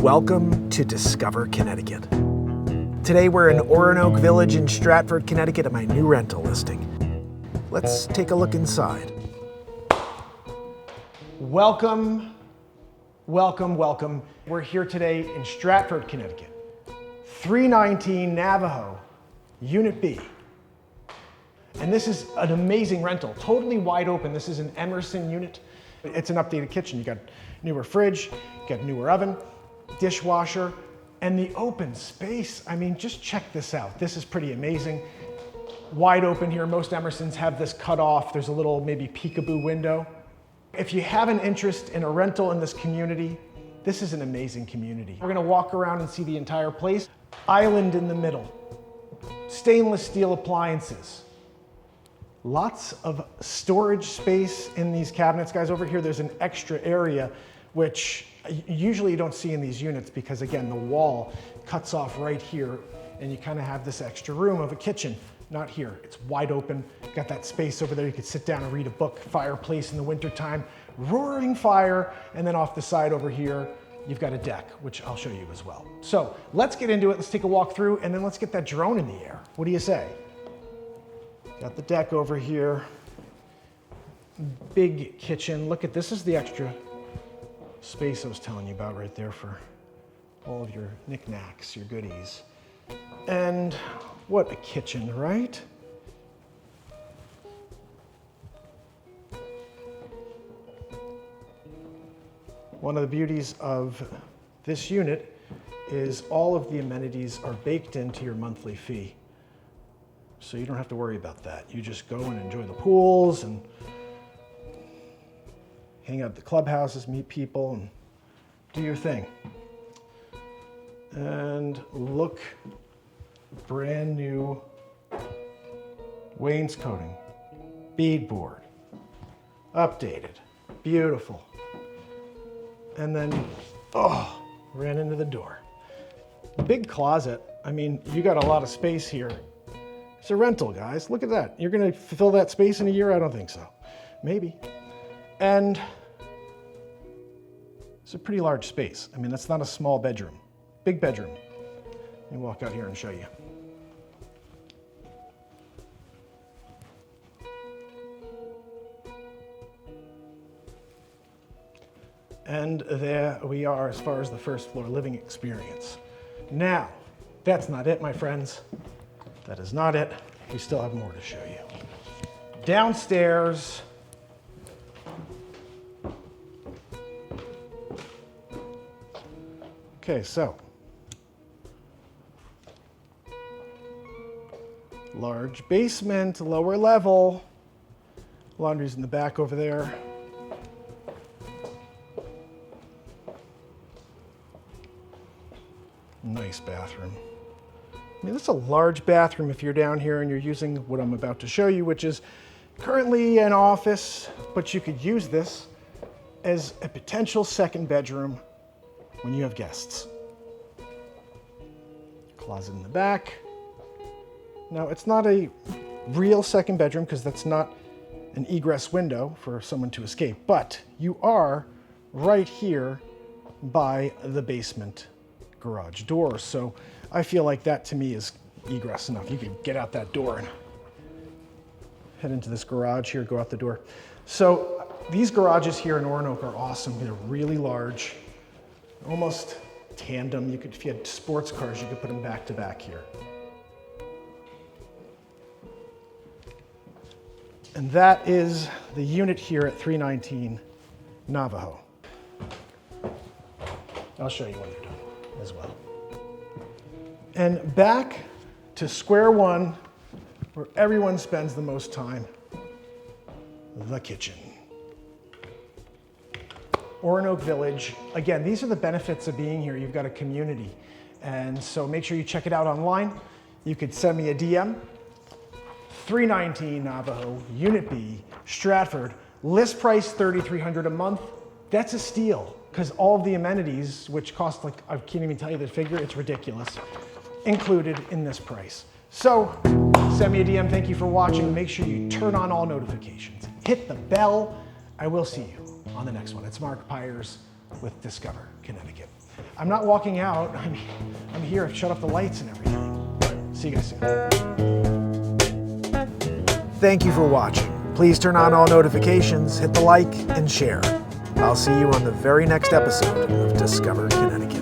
Welcome to Discover Connecticut. Today we're in Oronoque Village in Stratford, Connecticut at my new rental listing. Let's take a look inside. Welcome. We're here today in Stratford, Connecticut. 319 Navajo, Unit B. And this is an amazing rental, totally wide open. This is an Emerson unit. It's an updated kitchen. You got newer fridge, you got newer oven, dishwasher, and the open space. I mean, just check this out. This is pretty amazing. Wide open here. Most Emersons have this cut off. There's a little maybe peekaboo window. If you have an interest in a rental in this community, this is an amazing community. We're gonna walk around and see the entire place. Island in the middle. Stainless steel appliances. Lots of storage space in these cabinets. Guys, over here there's an extra area which usually you don't see in these units because, again, the wall cuts off right here and you kind of have this extra room of a kitchen. Not here. It's wide open. Got that space over there. You could sit down and read a book. Fireplace in the wintertime. Roaring fire. And then off the side over here, you've got a deck, which I'll show you as well. So let's get into it. Let's take a walk through and then let's get that drone in the air. What do you say? Got the deck over here. Big kitchen. Look at this. Is the extra space I was telling you about right there for all of your knickknacks, your goodies. And what a kitchen, right? One of the beauties of this unit is all of the amenities are baked into your monthly fee. So you don't have to worry about that. You just go and enjoy the pools and hang out at the clubhouses, meet people, and do your thing. And look, brand new wainscoting, beadboard, updated, beautiful. And then, ran into the door. Big closet. I mean, you got a lot of space here. It's a rental, guys. Look at that. You're gonna fill that space in a year? I don't think so. Maybe. And it's a pretty large space. I mean, that's not a small bedroom. Big bedroom. Let me walk out here and show you. And there we are as far as the first floor living experience. Now, that's not it, my friends. That is not it. We still have more to show you. Downstairs. Okay, so. Large basement, lower level. Laundry's in the back over there. Nice bathroom. I mean, this is a large bathroom if you're down here and you're using what I'm about to show you, which is currently an office, but you could use this as a potential second bedroom when you have guests. Closet in the back. Now, it's not a real second bedroom because that's not an egress window for someone to escape, but you are right here by the basement garage door. So I feel like that to me is egress enough. You could get out that door and head into this garage here, go out the door. So these garages here in Oronoque are awesome. They're really large, almost tandem. You could, if you had sports cars, you could put them back to back here. And that is the unit here at 319 Navajo. I'll show you when you're done as well. And back to square one, where everyone spends the most time, the kitchen. Oronoque Village. Again, these are the benefits of being here. You've got a community. And so make sure you check it out online. You could send me a DM. 319 Navajo, Unit B, Stratford. List price $3,300 a month. That's a steal because all of the amenities, which cost like, I can't even tell you the figure, it's ridiculous, included in this price. So send me a DM. Thank you for watching. Make sure you turn on all notifications. Hit the bell. I will see you on the next one. It's Mark Pyers with Discover Connecticut. I'm not walking out. I'm here. I've shut off the lights and everything. See you guys soon. Thank you for watching. Please turn on all notifications, hit the like, and share. I'll see you on the very next episode of Discover Connecticut.